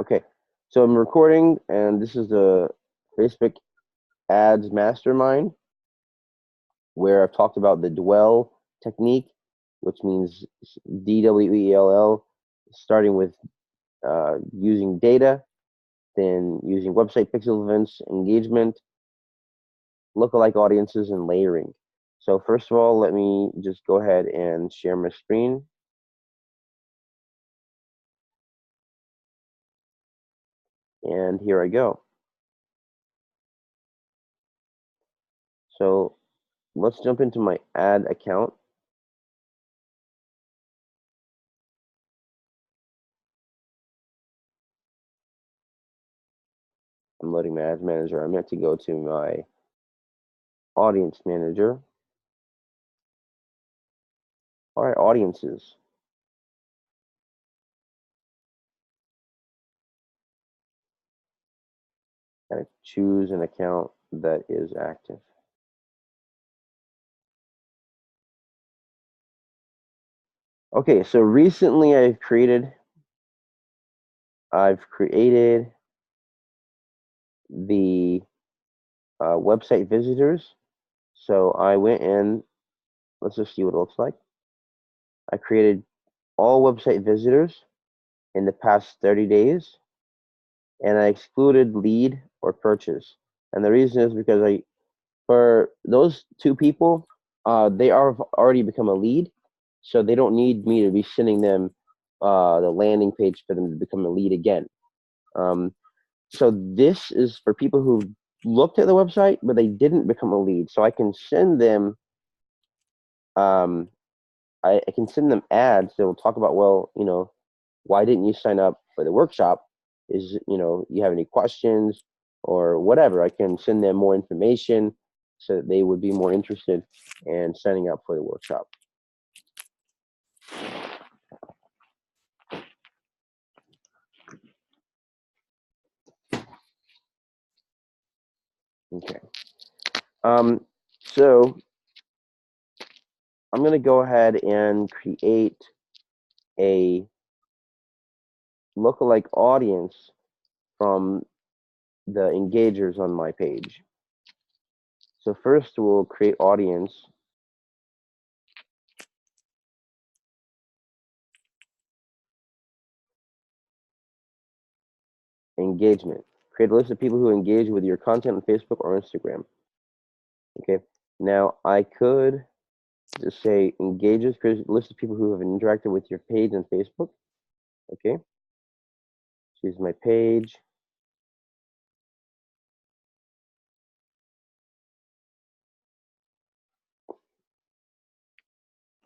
Okay, so I'm recording, and this is the Facebook Ads Mastermind, where I've talked about the dwell technique, which means DWELL, starting with using data, then using website pixel events, engagement, lookalike audiences, and layering. So first of all, let me just go ahead and share my screen. And here I go. So let's jump into my ad account. I'm loading my ads manager. I meant to go to my audience manager. All right, audiences. Gotta choose an account that is active. Okay, so recently I've created the website visitors. So I went in, let's just see what it looks like. I created all website visitors in the past 30 days, and I excluded lead or purchase. And the reason is because for those two people, they are already become a lead, so they don't need me to be sending them the landing page for them to become a lead again. So this is for people who looked at the website, but they didn't become a lead. So I can send them, I can send them ads that will talk about, well, why didn't you sign up for the workshop? You have any questions or whatever? I can send them more information so that they would be more interested in signing up for the workshop. Okay. So I'm going to go ahead and create a lookalike audience from the engagers on my page. So first we'll create audience. Engagement. Create a list of people who engage with your content on Facebook or Instagram. Okay. Now I could just say engagers, create a list of people who have interacted with your page on Facebook. Okay. Choose my page.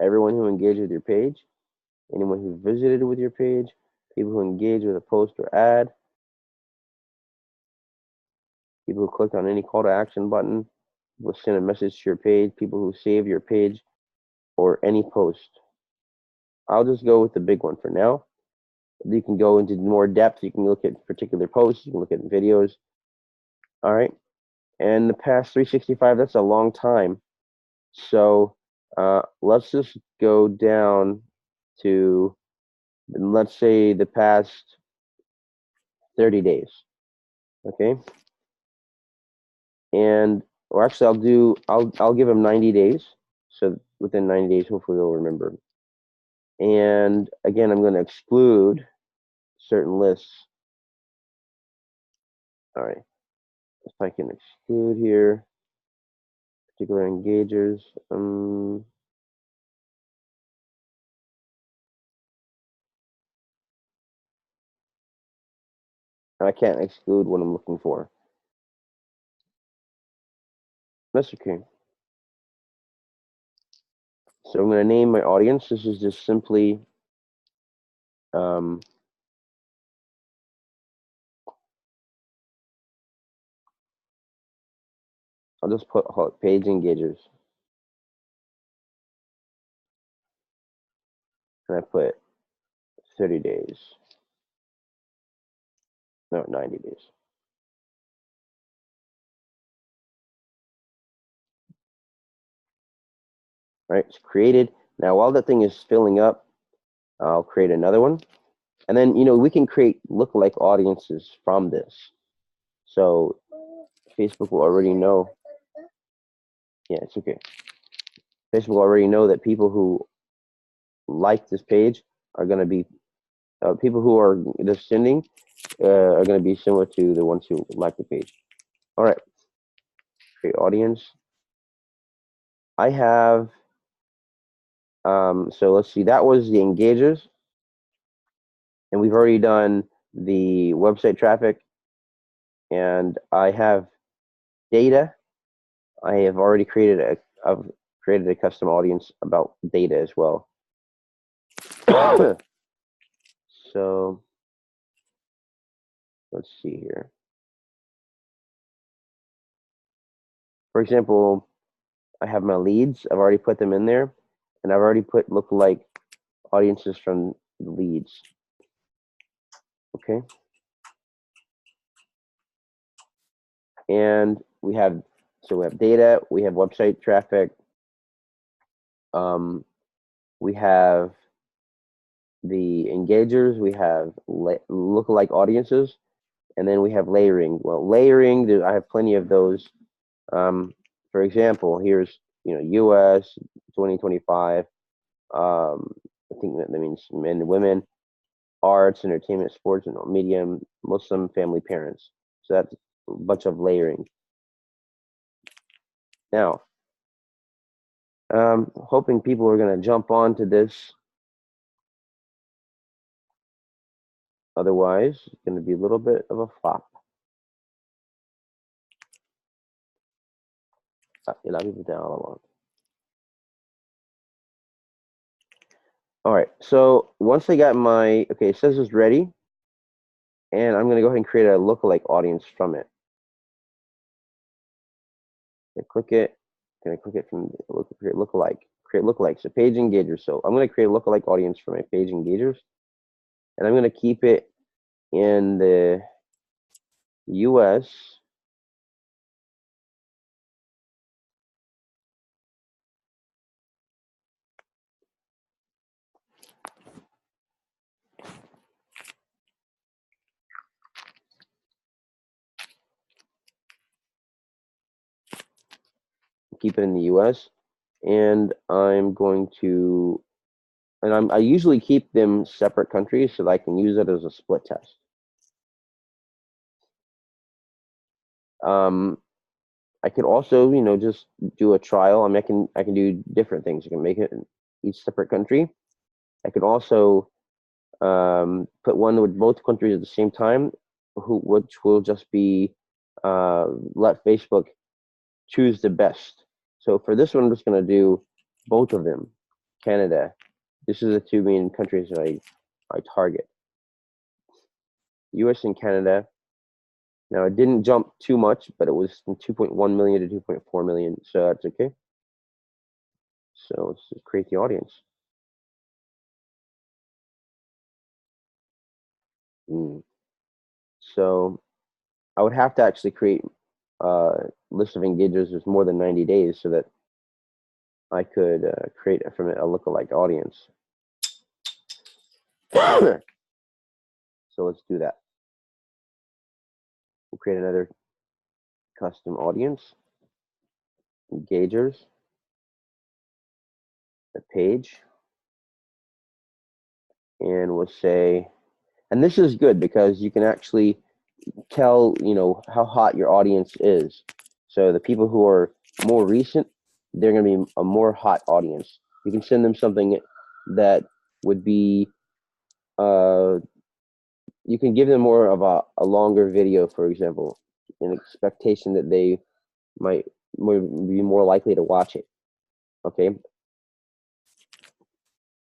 Everyone who engaged with your page, anyone who visited with your page, people who engaged with a post or ad, people who clicked on any call to action button, will send a message to your page, people who save your page or any post. I'll just go with the big one for now. You can go into more depth. You can look at particular posts. You can look at videos. All right. And the past 365, that's a long time. So let's just go down to, let's say, the past 30 days. Okay. And, or actually, I'll give them 90 days. So within 90 days, hopefully they'll remember. And again, I'm going to exclude certain lists. All right. If I can exclude here, particular engagers. I can't exclude what I'm looking for. That's okay. So I'm going to name my audience. This is just simply I'll just put page engagers. And I put 30 days. No, 90 days. All right, it's created. Now, while that thing is filling up, I'll create another one. And then, we can create lookalike audiences from this. So Facebook will already know. Yeah, it's okay. Facebook will already know that people who like this page are going to be people who are descending are going to be similar to the ones who like the page. All right, create audience. I have, so let's see, that was the engagers. And we've already done the website traffic. And I have data. I have already I've created a custom audience about data as well. So let's see here. For example, I have my leads. I've already put them in there, and I've already put lookalike audiences from the leads. Okay. And we have data, we have website traffic, we have the engagers, we have lookalike audiences, and then we have layering. Well, layering, I have plenty of those. For example, here's U.S. 2025. I think that means men and women, arts, entertainment, sports, and medium, Muslim family parents. So that's a bunch of layering. Now, hoping people are going to jump onto this. Otherwise, it's going to be a little bit of a flop. All right, so once I got my, okay, it says it's ready, and I'm going to go ahead and create a lookalike audience from it. Click it. Going to click it from create lookalike. So page engagers. So I'm going to create a lookalike audience for my page engagers, and I'm going to keep it in the US. Keep it in the US, and I'm going to, and I usually keep them separate countries so that I can use it as a split test. I could also, just do a trial. I mean, I can do different things. I can make it in each separate country. I could also put one with both countries at the same time, which will just be let Facebook choose the best. So for this one, I'm just going to do both of them. Canada. This is the two main countries that I target. US and Canada. Now, it didn't jump too much, but it was from 2.1 million to 2.4 million, so that's okay. So let's just create the audience. So I would have to actually create a list of engagers with more than 90 days so that I could create from it a lookalike audience. So let's do that. We'll create another custom audience, engagers, the page, and we'll say, and this is good because you can actually tell, how hot your audience is. So the people who are more recent, they're going to be a more hot audience. You can send them something that would be, you can give them more of a longer video, for example, in expectation that they might be more likely to watch it. Okay.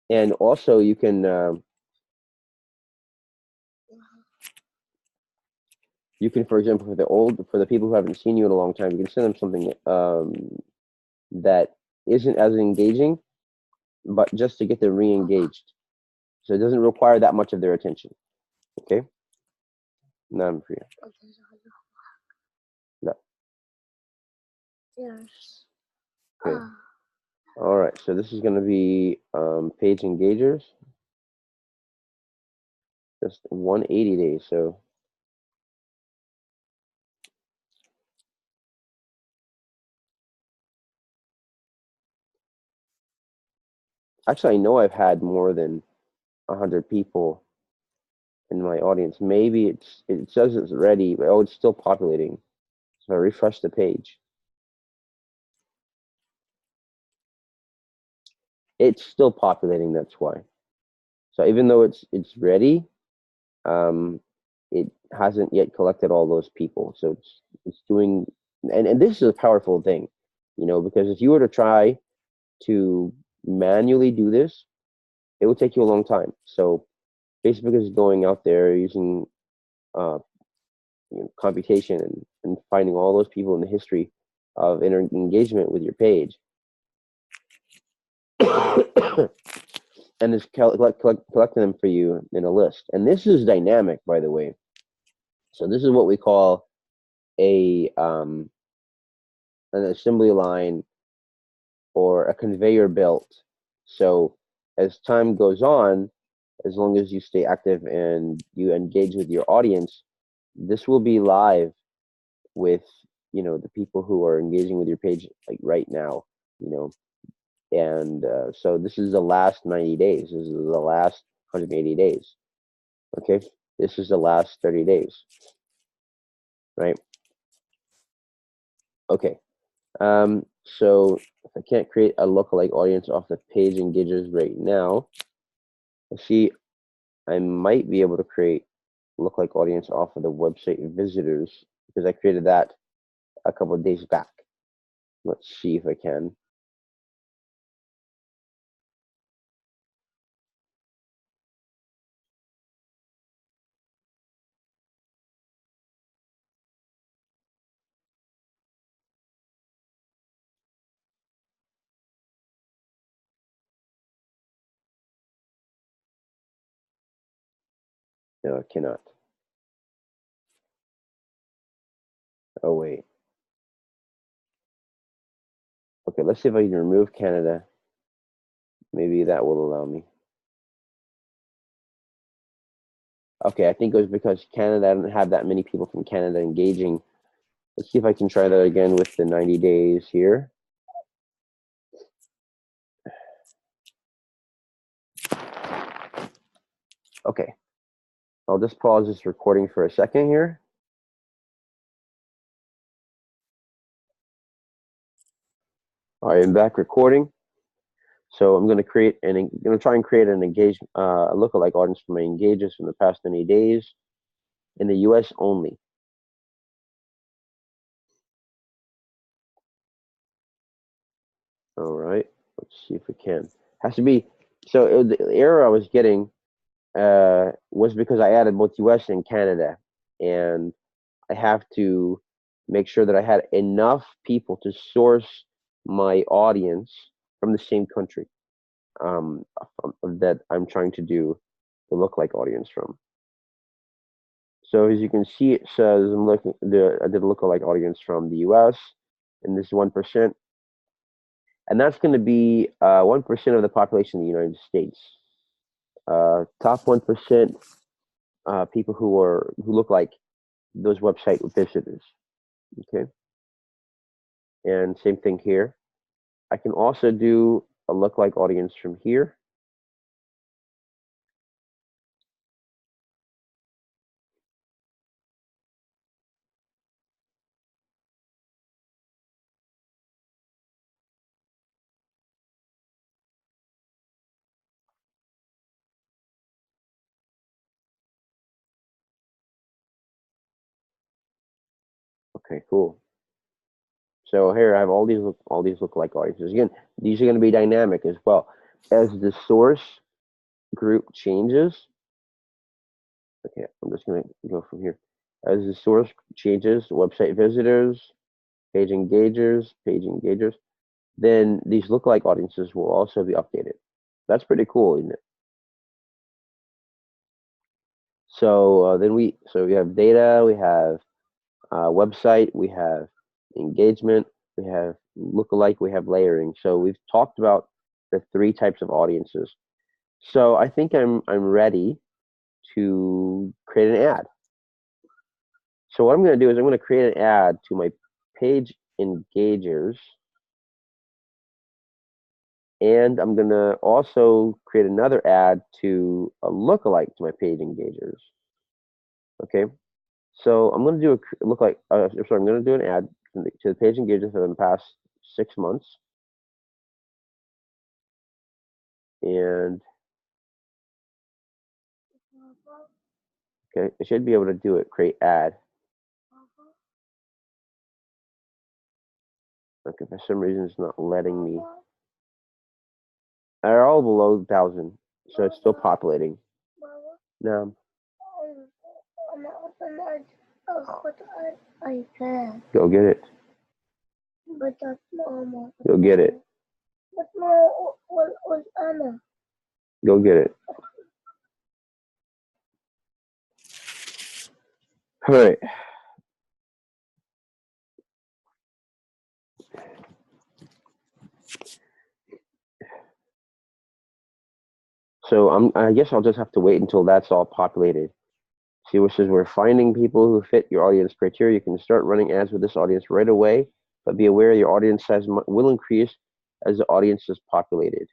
And also you can, for example, for the people who haven't seen you in a long time, you can send them something that isn't as engaging, but just to get them re-engaged. So it doesn't require that much of their attention. Okay? No, I'm free. No. Yes. Okay. All right. So this is going to be page engagers. just 180 days. So actually, I know I've had more than 100 people in my audience. Maybe it says it's ready, but oh, it's still populating. So I refresh the page. It's still populating. That's why. So even though it's ready, um, it hasn't yet collected all those people. So it's doing, and this is a powerful thing, because if you were to try to manually do this, it would take you a long time. So Facebook is going out there using uh, computation and finding all those people in the history of engagement with your page, and it's collecting them for you in a list. And this is dynamic, by the way. So this is what we call an assembly line or a conveyor belt. So as time goes on, as long as you stay active and you engage with your audience, this will be live with the people who are engaging with your page like right now. You know, and so this is the last 90 days. This is the last 180 days. Okay, this is the last 30 days, right? Okay. So if I can't create a lookalike audience off the page engagers right now, I see I might be able to create lookalike audience off of the website visitors because I created that a couple of days back. Let's see if I can. No, I cannot. Oh, wait. Okay, let's see if I can remove Canada. Maybe that will allow me. Okay, I think it was because Canada, I don't have that many people from Canada engaging. Let's see if I can try that again with the 90 days here. Okay, I'll just pause this recording for a second here. All right, I'm back recording. So I'm going to try and create an a lookalike audience for my engages from the past 90 days in the U.S. only. All right, let's see if we can. Has to be so the error I was getting was because I added both U.S. and Canada, and I have to make sure that I had enough people to source my audience from the same country that I'm trying to do the lookalike audience from. So as you can see, it says I did a lookalike audience from the U.S. and this is 1%, and that's going to be 1% of the population of the United States. Top 1% people who look like those website visitors. Okay, and same thing here. I can also do a lookalike audience from here. Okay, cool. So here I have all these lookalike audiences. Again, these are going to be dynamic as well. As the source group changes, okay, I'm just going to go from here. As the source changes, website visitors, page engagers, then these lookalike audiences will also be updated. That's pretty cool, isn't it? So so we have data, we have website, we have engagement, we have lookalike, we have layering. So we've talked about the three types of audiences. So I think I'm ready to create an ad. So what I'm going to do is I'm going to create an ad to my page engagers, and I'm going to also create another ad to a lookalike to my page engagers. Okay, so I'm going to do a lookalike. Sorry, I'm going to do an ad to the page engagers for the past 6 months, and okay, I should be able to do it. Create ad. Okay, for some reason it's not letting me. They're all below 1,000, so it's still populating. No. Go get it. Go get it. Go get it. All right. So I guess I'll just have to wait until that's all populated. See what says we're finding people who fit your audience criteria. You can start running ads with this audience right away, but be aware your audience size will increase as the audience is populated.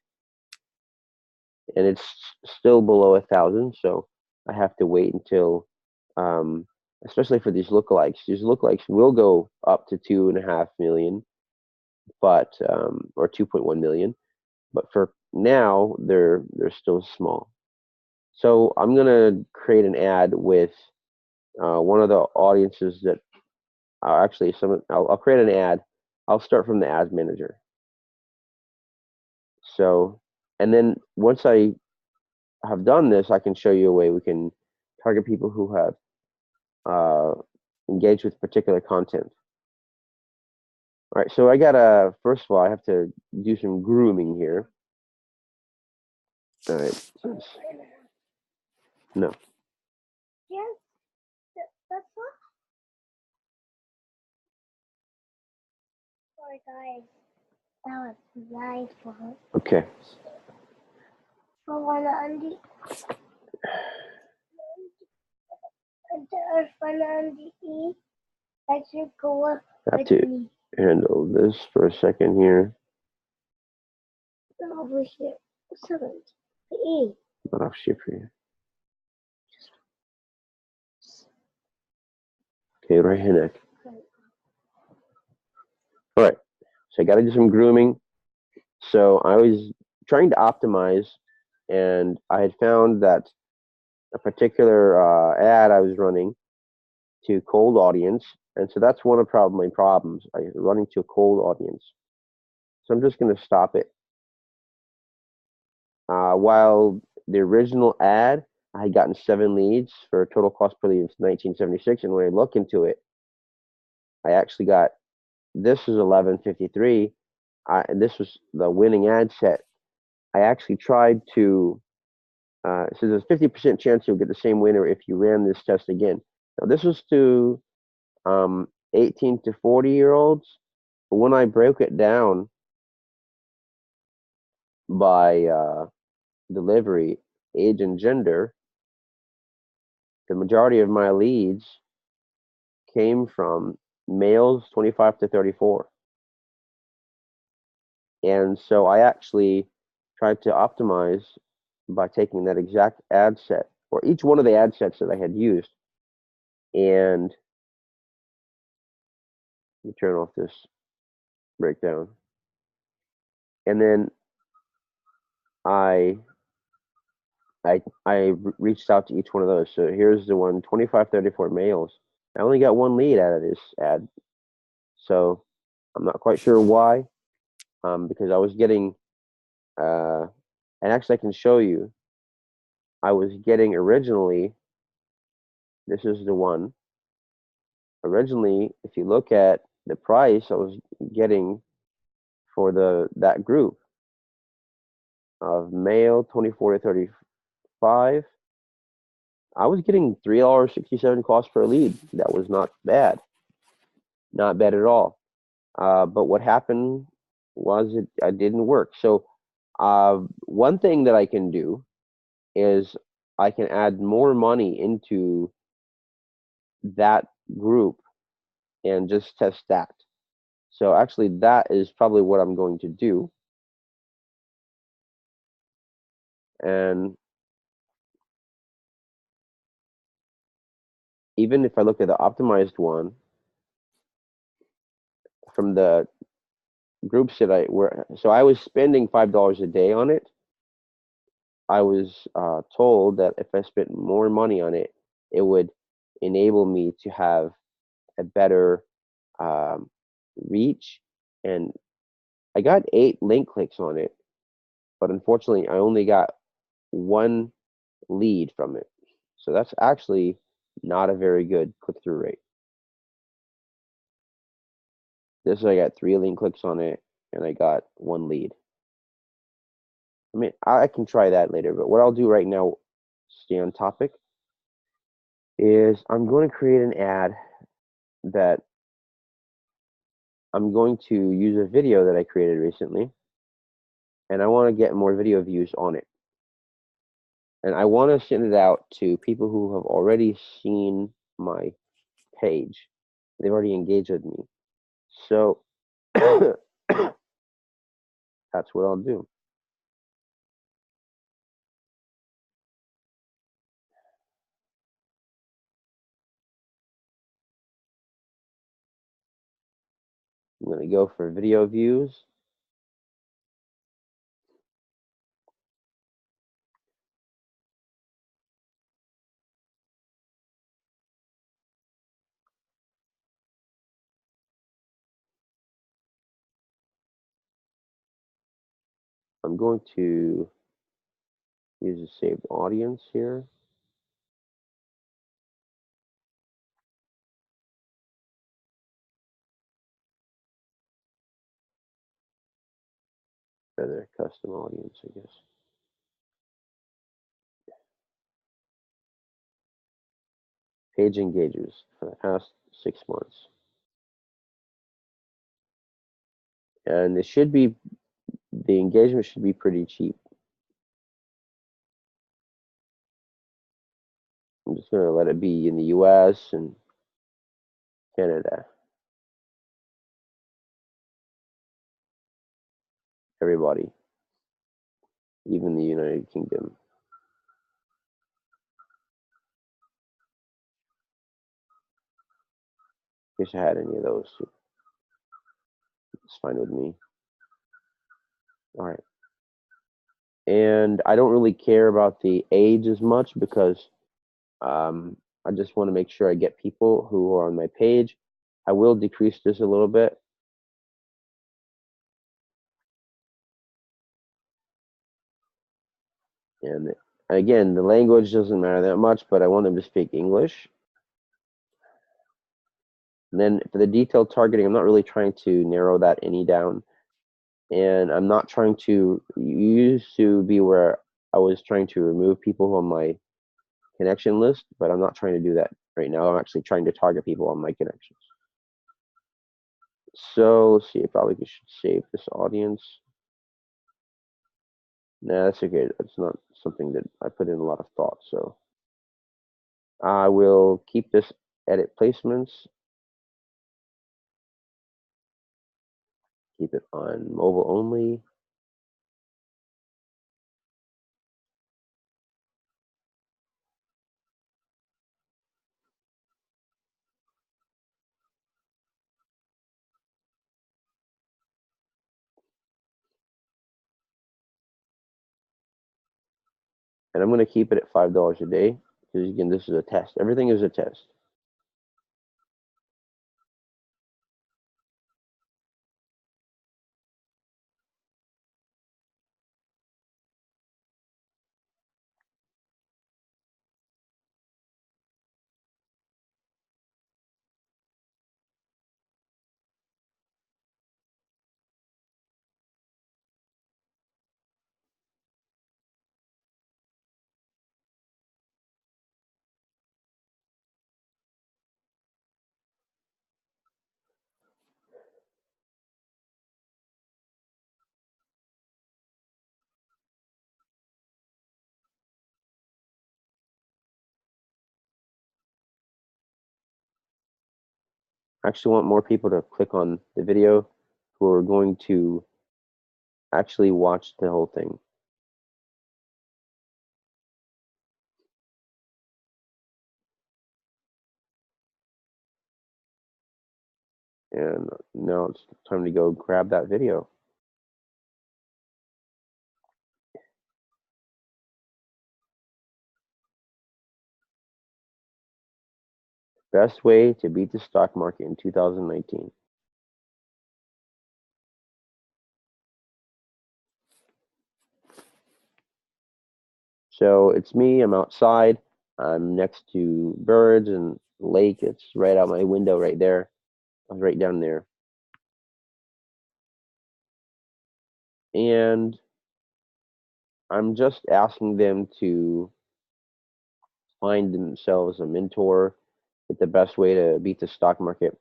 And it's still below 1,000, so I have to wait until, especially for these lookalikes. These lookalikes will go up to 2.5 million, but or 2.1 million, but for now they're still small. So I'm gonna create an ad with one of the audiences that actually I'll create an ad. I'll start from the ads manager. So, and then once I have done this, I can show you a way we can target people who have engaged with particular content. All right, so I gotta, first of all, I have to do some grooming here. All right. No. Yes, that's what. Sorry, guys. That was my fault. Okay. For one on the E, I should go up I have to handle this for a second here. over here. 7. The E. Not off ship here. Okay, right hand neck. All right, so I got to do some grooming. So I was trying to optimize, and I had found that a particular ad I was running to cold audience, and so that's one of my problems. I was running to a cold audience. So I'm just going to stop it. While the original ad, I had gotten 7 leads for a total cost per lead of $19.76, and when I look into it, I actually got, this is $11.53, and this was the winning ad set. I actually tried to, so there's a 50% chance you'll get the same winner if you ran this test again. Now this was to 18 to 40-year-olds, but when I broke it down by delivery, age, and gender, the majority of my leads came from males 25 to 34. And so I actually tried to optimize by taking that exact ad set, or each one of the ad sets that I had used, and let me turn off this breakdown. And then I reached out to each one of those. So here's the one, 25, 34 males. I only got 1 lead out of this ad. So I'm not quite sure why, because I was getting, and actually I can show you, I was getting originally, this is the one. Originally, if you look at the price I was getting for that group of male 24 to 35, I was getting $3.67 cost per lead. That was not bad. Not bad at all. But what happened was it didn't work. So one thing that I can do is I can add more money into that group and just test that. So actually, that is probably what I'm going to do. And even if I look at the optimized one from the groups that I were, so I was spending $5 a day on it. I was told that if I spent more money on it, it would enable me to have a better um, reach. And I got 8 link clicks on it, but unfortunately, I only got one lead from it. So that's actually not a very good click-through rate. This I got 3 link clicks on it, and I got one lead. I mean, I can try that later, but what I'll do right now, stay on topic, is I'm going to create an ad that I'm going to use a video that I created recently, and I want to get more video views on it. And I want to send it out to people who have already seen my page. They've already engaged with me. So that's what I'll do. I'm going to go for video views. I'm going to use a saved audience here. Rather custom audience, I guess. Page engagers for the past 6 months. And it should be, the engagement should be pretty cheap. I'm just going to let it be in the US and Canada. Everybody, even the United Kingdom. In case I had any of those, it's fine with me. All right. And I don't really care about the age as much because I just want to make sure I get people who are on my page. I will decrease this a little bit. And again, the language doesn't matter that much, but I want them to speak English. And then for the detailed targeting, I'm not really trying to narrow that any down. And I'm not trying to, used to be where I was trying to remove people on my connection list, but I'm not trying to do that right now. I'm actually trying to target people on my connections. So let's see, I probably should save this audience. Nah, that's okay. That's not something that I put in a lot of thought. So I will keep this edit placements, keep it on mobile only. And I'm going to keep it at $5 a day because, again, this is a test. Everything is a test. I actually want more people to click on the video who are going to actually watch the whole thing. And now it's time to go grab that video. Best way to beat the stock market in 2019. So it's me, I'm outside. I'm next to birds and lake. It's right out my window right there. I was right down there. And I'm just asking them to find themselves a mentor, get the best way to beat the stock market.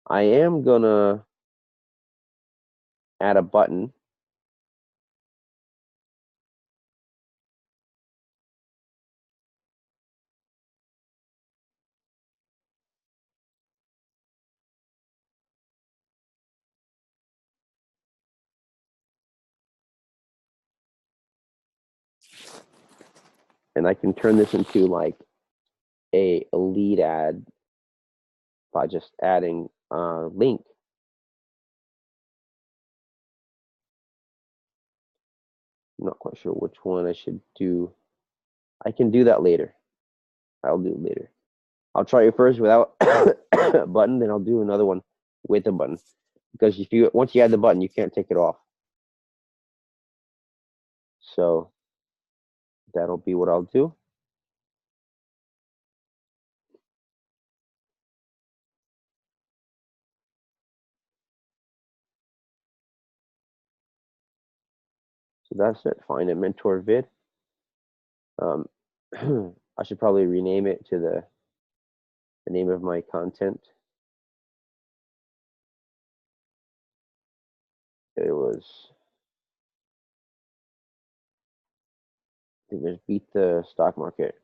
I am gonna add a button. And I can turn this into like a lead ad by just adding a link. I'm not quite sure which one I should do. I can do that later. I'll do it later. I'll try it first without a button, then I'll do another one with a button. Because if you once you add the button, you can't take it off. So that'll be what I'll do. So that's it. Find a mentor vid. I should probably rename it to the name of my content. It was, I think it was beat the stock market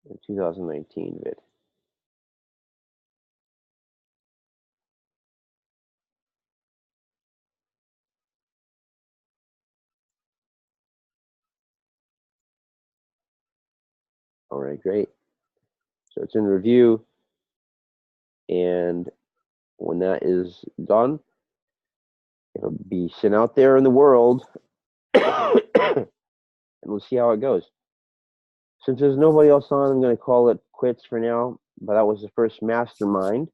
in 2019 vid. All right, great. So it's in review, and when that is done, it'll be sent out there in the world, and we'll see how it goes. Since there's nobody else on, I'm going to call it quits for now. But that was the first mastermind.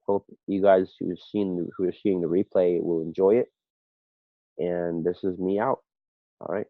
Hope you guys who are seeing the replay will enjoy it. And this is me out. All right.